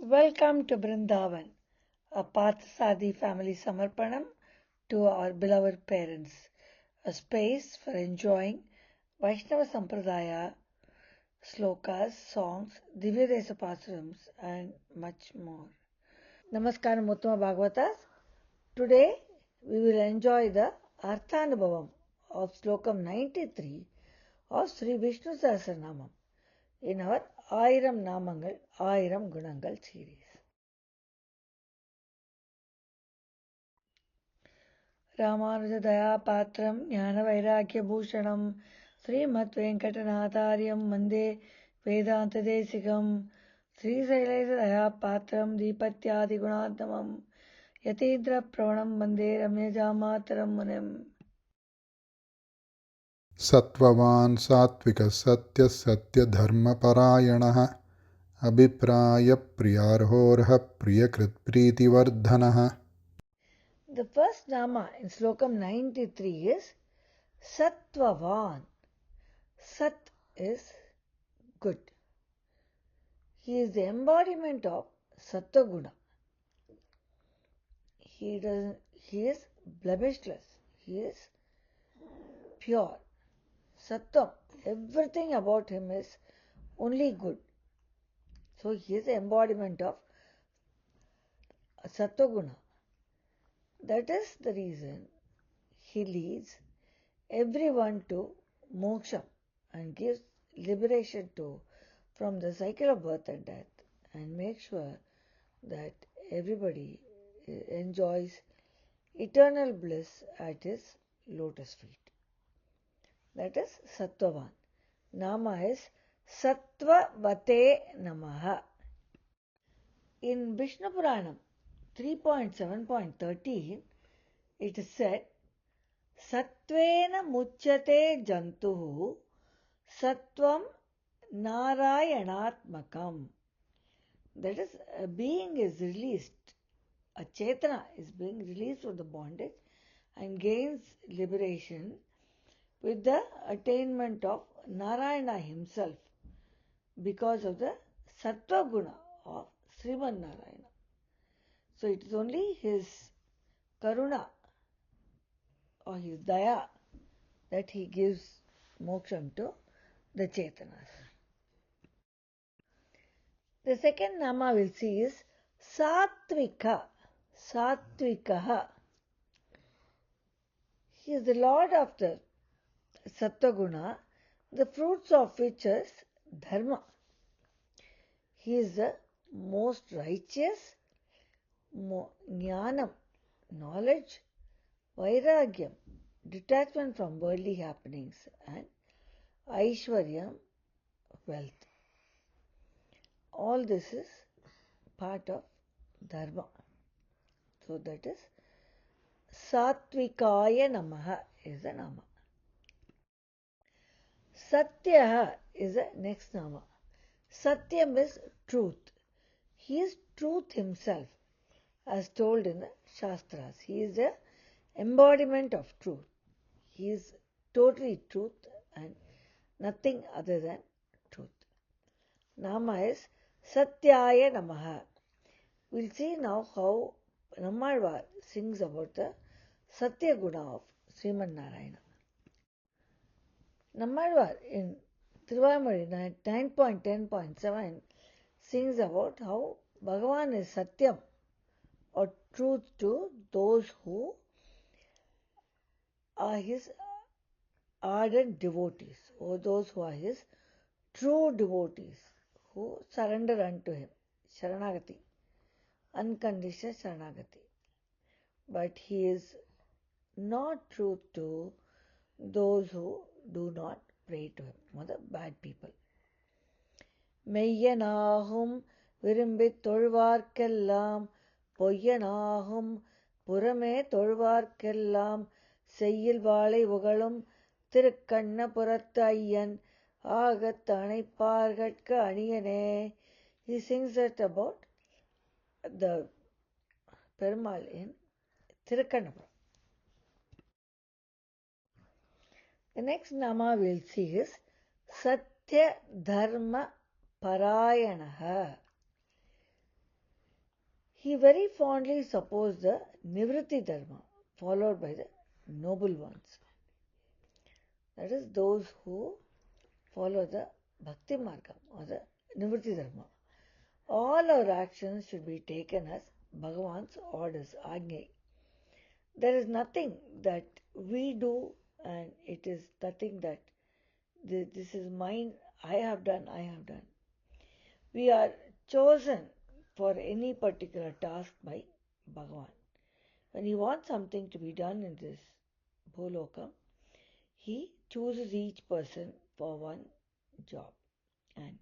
Welcome to Brindavan, a Parthasadi family Samarpanam to our beloved parents, a space for enjoying Vaishnava Sampradaya, slokas, songs, Divya Desa Pasarams, and much more. Namaskaram Uttama Bhagavatas. Today we will enjoy the Arthanubhavam of Slokam 93 of Sri Vishnu Sahasranamam in our Ayiram Namangal, Ayiram Gunangal series. रामानुजदयापात्रं ज्ञानवैराग्यभूषणं श्रीमद्वेङ्कटनाथार्यं वन्दे वेदान्तदेशिकं श्रीशैलेशदयापात्रं दीपत्यादिगुणात्मकं यतीन्द्रप्रवणं वन्दे रम्यजामातरं मुनिम्. सत्त्ववान् सात्विकः सत्यः सत्यधर्मपरायणः अभिप्रायप्रियार्होर्हः प्रियकृत्प्रीतिवर्धनः. The first nama in Slokam 93 is Sattvavan. Sat is good. He is the embodiment of Sattva-guna. He is blemishless. He is pure. Sattvam. Everything about him is only good. So he is the embodiment of Sattva-guna. That is the reason he leads everyone to moksha and gives liberation from the cycle of birth and death, and makes sure that everybody enjoys eternal bliss at his lotus feet. That is Sattvavan. Nama is Sattvavate Namaha. In Vishnu Puranam 3.7.13, it is said, Sattvena muchyate jantuhu sattvam narayanatmakam. That is, a being is released, a chetana is being released from the bondage and gains liberation with the attainment of Narayana himself because of the Sattva guna of Sriman Narayana. So it is only his karuna or his daya that he gives moksham to the chetanas. The second nama we'll see is Sattvika. Sattvikaha. He is the Lord of the Sattva-guna, the fruits of which is dharma. He is the most righteous, jnanam, knowledge, vairagyam, detachment from worldly happenings, and aishwaryam, wealth. All this is part of dharma. So that is Satvikaya Namaha is the nama. Satyaha is the next nama. Satyam is truth. He is truth himself, as told in the Shastras. He is the embodiment of truth. He is totally truth and nothing other than truth. Nama is Satyaya Namaha. We'll see now how Nammalvar sings about the Satya Guna of Sriman Narayana. Nammalvar in Tiruvamazhi 9.10.7 sings about how Bhagavan is Satyam or truth to those who are his ardent devotees, or those who are his true devotees, who surrender unto him, Sharanagati, unconditional Sharanagati. But he is not truth to those who do not pray to him, or the bad people. மெய்யனாகும் விரும்பித் தொழுவார்க்கெல்லாம் பொய்யனாகும் புறமே தொழுவார்க்கெல்லாம் செய்யில் வாழை உகழும் திருக்கண்ணபுரத்து ஐயன் ஆகத் அணைப்பார்கட்க அணியனே. He sings that about the Perumal in Tirukkannapuram. The next nama we'll see is Satya Dharma Parayanaha. He very fondly supports the Nivritti Dharma, followed by the noble ones. That is, those who follow the Bhakti Marga or the Nivritti Dharma. All our actions should be taken as Bhagavan's orders, Ajna. There is nothing that we do and it is nothing that this is mine, I have done. We are chosen for any particular task by Bhagavan. When he wants something to be done in this Bholoka, he chooses each person for one job. And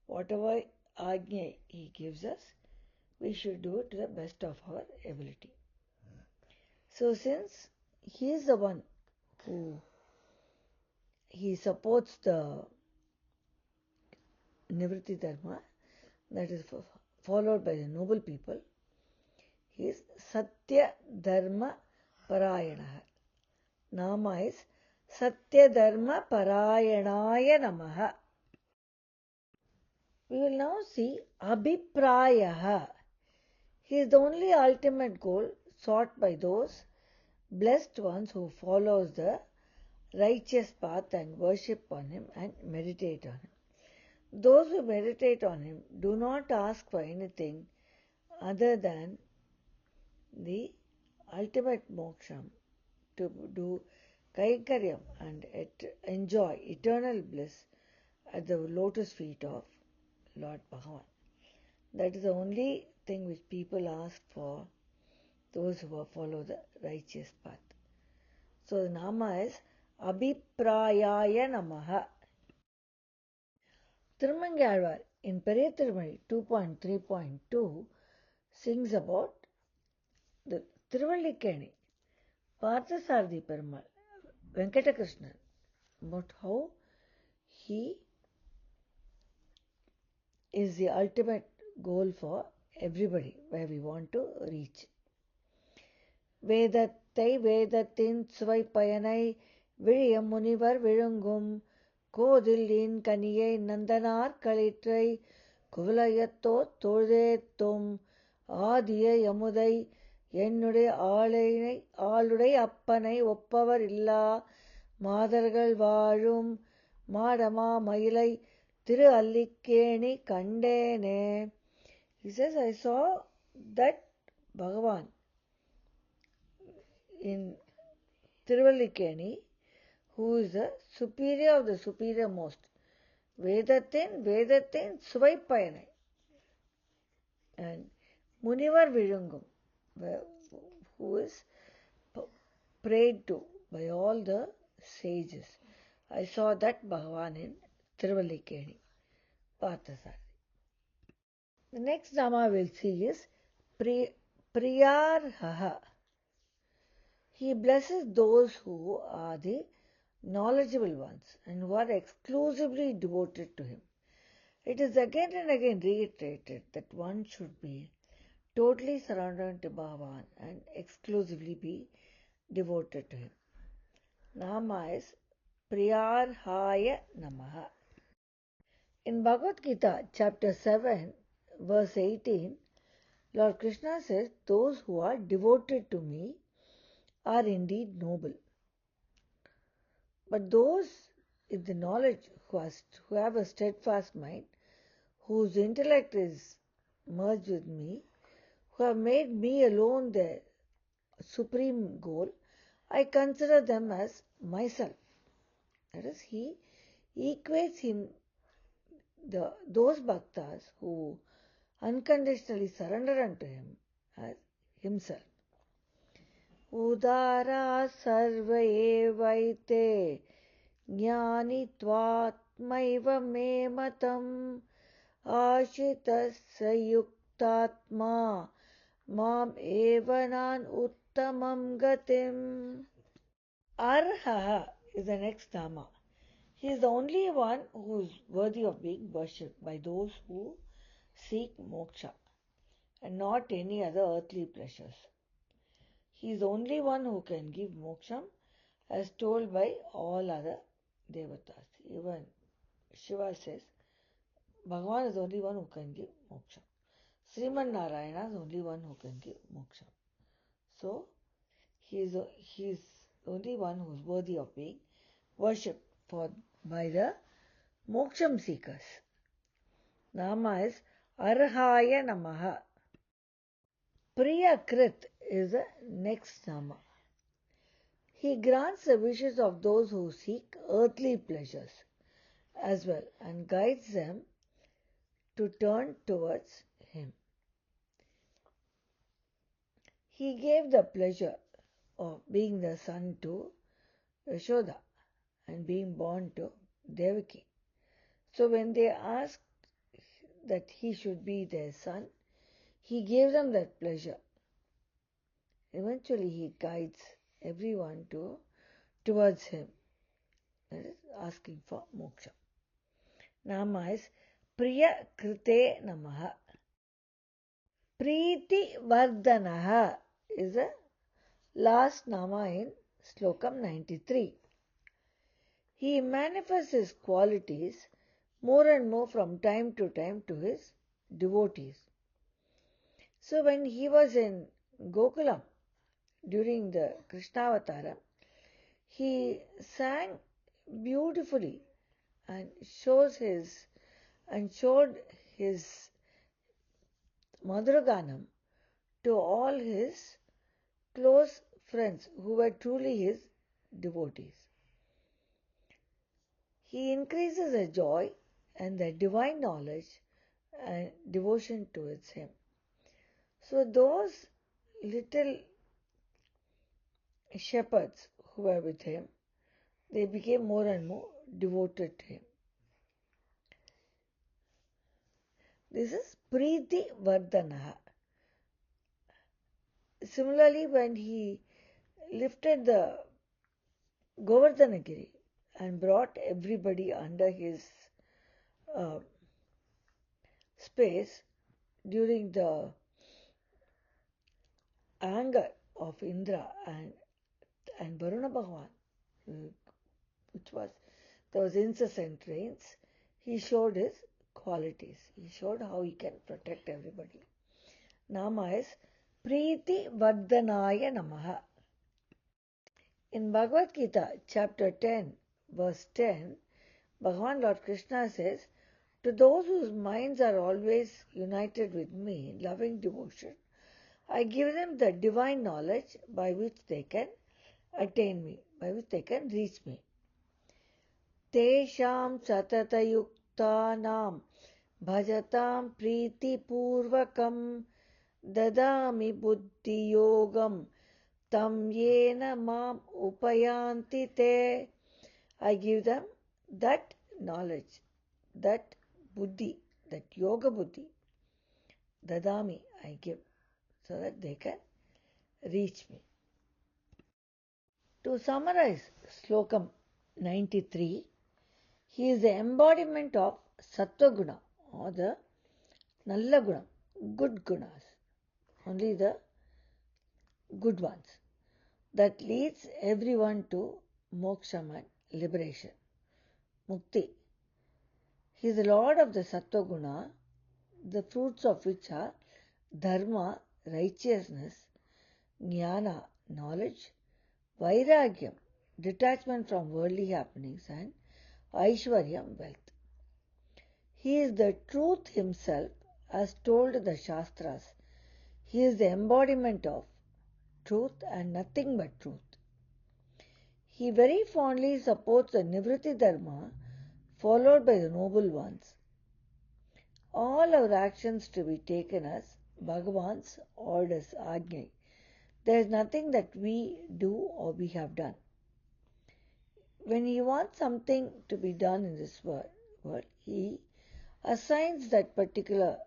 whatever Ajna he gives us, we should do it to the best of our ability. So since he is the one who he supports the Nivritti Dharma, that is followed by the noble people, he is Satya Dharma Parayana. Nama is Satya Dharma Parayanaya Namaha. We will now see Abhiprayaha. He is the only ultimate goal sought by those blessed ones who follows the righteous path and worship on him and meditate on him. Those who meditate on him do not ask for anything other than the ultimate moksha, to do kaikaryam and enjoy eternal bliss at the lotus feet of Lord Bhagavan. That is the only thing which people ask for, those who follow the righteous path. So the Nama is Abhiprayaya Namaha. Tirumangalvar in Periya Tirumazhi 2.3.2 sings about the Tiruvallikeni, Parthasarathi Perumal, Venkatakrishnan, about how he is the ultimate goal for everybody, where we want to reach. வேதத்தை வேதத்தின் சுவை பயனை விழிய முனிவர் விழுங்கும் கோதிலின் கனியை நந்தனார் களிற்றை குவலயத்தோர் தொழுதேத்தும் ஆதிய யமுதை என்னுடைய ஆளுடை அப்பனை ஒப்பவர் இல்லா மாதர்கள் வாழும் மாடமா மயிலை திரு அல்லிக்கேணி கண்டேனே. He says, I saw that Bhagavan in Tiruvallikeni, who is the superior of the superior most. Vedathin Suvai Payanai. And Munivar Virungum, who is prayed to by all the sages. I saw that Bhagavan in Tiruvallikeni, Parthasarathi. The next Nama we'll see is Priyarhaha. He blesses those who are the knowledgeable ones and who are exclusively devoted to him. It is again and again reiterated that one should be totally surrendered to Bhagavan and exclusively be devoted to him. Nama is Priyarhaya Namaha. In Bhagavad Gita, chapter 7, verse 18, Lord Krishna says, those who are devoted to me are indeed noble. But those in the knowledge who have a steadfast mind, whose intellect is merged with me, who have made me alone their supreme goal, I consider them as myself. That is, he equates those bhaktas who unconditionally surrender unto him as himself. Udara sarva evaite jnani tvatmaiva me matam ashitasya yuktatma mam evanan uttamam gatim. Arha is the next Nama. He is the only one who is worthy of being worshipped by those who seek moksha and not any other earthly pleasures. He is the only one who can give moksha, as told by all other devatas. Even Shiva says, Bhagavan is the only one who can give moksha. Sriman Narayana is only one who can give moksha. So, he is only one who is worthy of being worshipped by the moksham seekers. Nama is Arhaya Namaha. Priyakrit is the next Nama. He grants the wishes of those who seek earthly pleasures as well and guides them to turn towards him. He gave the pleasure of being the son to Yashoda and being born to Devaki. So when they asked that he should be their son, he gave them that pleasure. Eventually he guides everyone towards him. That is asking for moksha. Nama is Priya Krite Namaha. Preeti Vardhanaha is the last Nama in Slokam 93. He manifests his qualities more and more from time to time to his devotees. So when he was in Gokulam during the Krishnavataram, he sang beautifully and showed his Madhuraganam to all his close friends who were truly his devotees. He increases the joy and the divine knowledge and devotion towards him. So those little shepherds who were with him, they became more and more devoted to him. This is Preeti Vardhanaha. Similarly, when he lifted the Govardhanagiri and brought everybody under his space during the anger of Indra and Varuna Bhagavan, there was incessant rains, he showed his qualities. He showed how he can protect everybody. Nama is Preeti Vardhanaya Namaha. In Bhagavad Gita, chapter 10, verse 10, Bhagavan Lord Krishna says, to those whose minds are always united with me in loving devotion, I give them the divine knowledge by which they can attain me, by which they can reach me. Tesham satatayuktanam bhajatam priti purvakam dadami buddhi yogam tam yena mam upayanti te. I give them that knowledge, that buddhi, that yoga buddhi, dadami I give, so that they can reach me. To summarize Slokam 93, he is the embodiment of Sattva Guna or the Nalla Guna, good gunas, only the good ones, that leads everyone to moksham and liberation, mukti. He is the Lord of the Sattva Guna, the fruits of which are dharma, righteousness, jnana, knowledge, vairagyam, detachment from worldly happenings, and aishwaryam, wealth. He is the truth himself, as told the Shastras. He is the embodiment of truth and nothing but truth. He very fondly supports the Nivritti Dharma followed by the noble ones. All our actions to be taken as Bhagavan's orders, Ajna. There is nothing that we do or we have done. When he wants something to be done in this world, he assigns that particular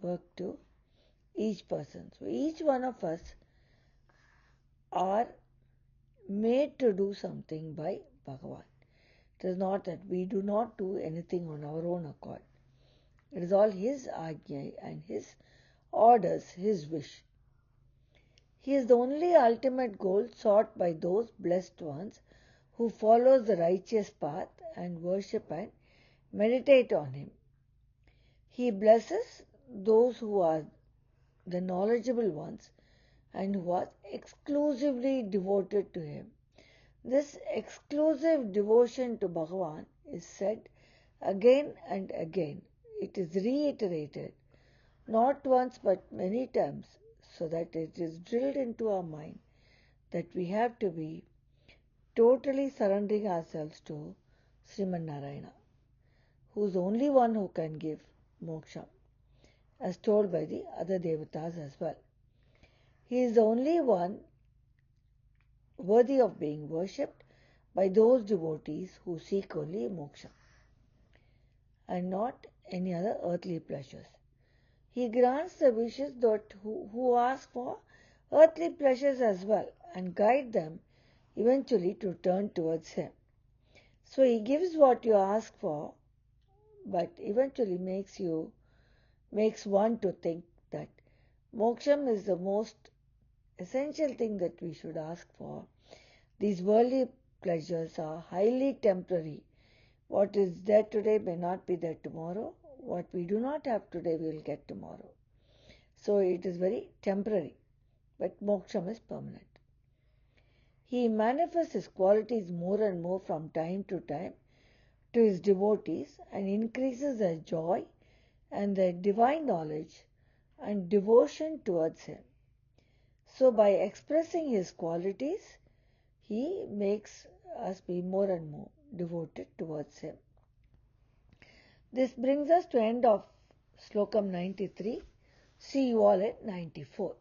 work to each person. So each one of us are made to do something by Bhagavan. It is not that we do not do anything on our own accord. It is all his Ajna and his orders, his wish. He is the only ultimate goal sought by those blessed ones who follow the righteous path and worship and meditate on him. He blesses those who are the knowledgeable ones and who are exclusively devoted to him. This exclusive devotion to Bhagavan is said again and again. It is reiterated not once but many times, so that it is drilled into our mind that we have to be totally surrendering ourselves to Sriman Narayana, who is the only one who can give moksha, as told by the other devatas as well. He is the only one worthy of being worshipped by those devotees who seek only moksha and not any other earthly pleasures. He grants the wishes that who ask for earthly pleasures as well and guide them eventually to turn towards him. So he gives what you ask for, but eventually makes one to think that moksham is the most essential thing that we should ask for. These worldly pleasures are highly temporary. What is there today may not be there tomorrow. What we do not have today we will get tomorrow. So it is very temporary, but moksham is permanent. He manifests his qualities more and more from time to time to his devotees and increases their joy and their divine knowledge and devotion towards him. So by expressing his qualities, he makes us be more and more devoted towards him. This brings us to end of Slokam 93. See you all at 94.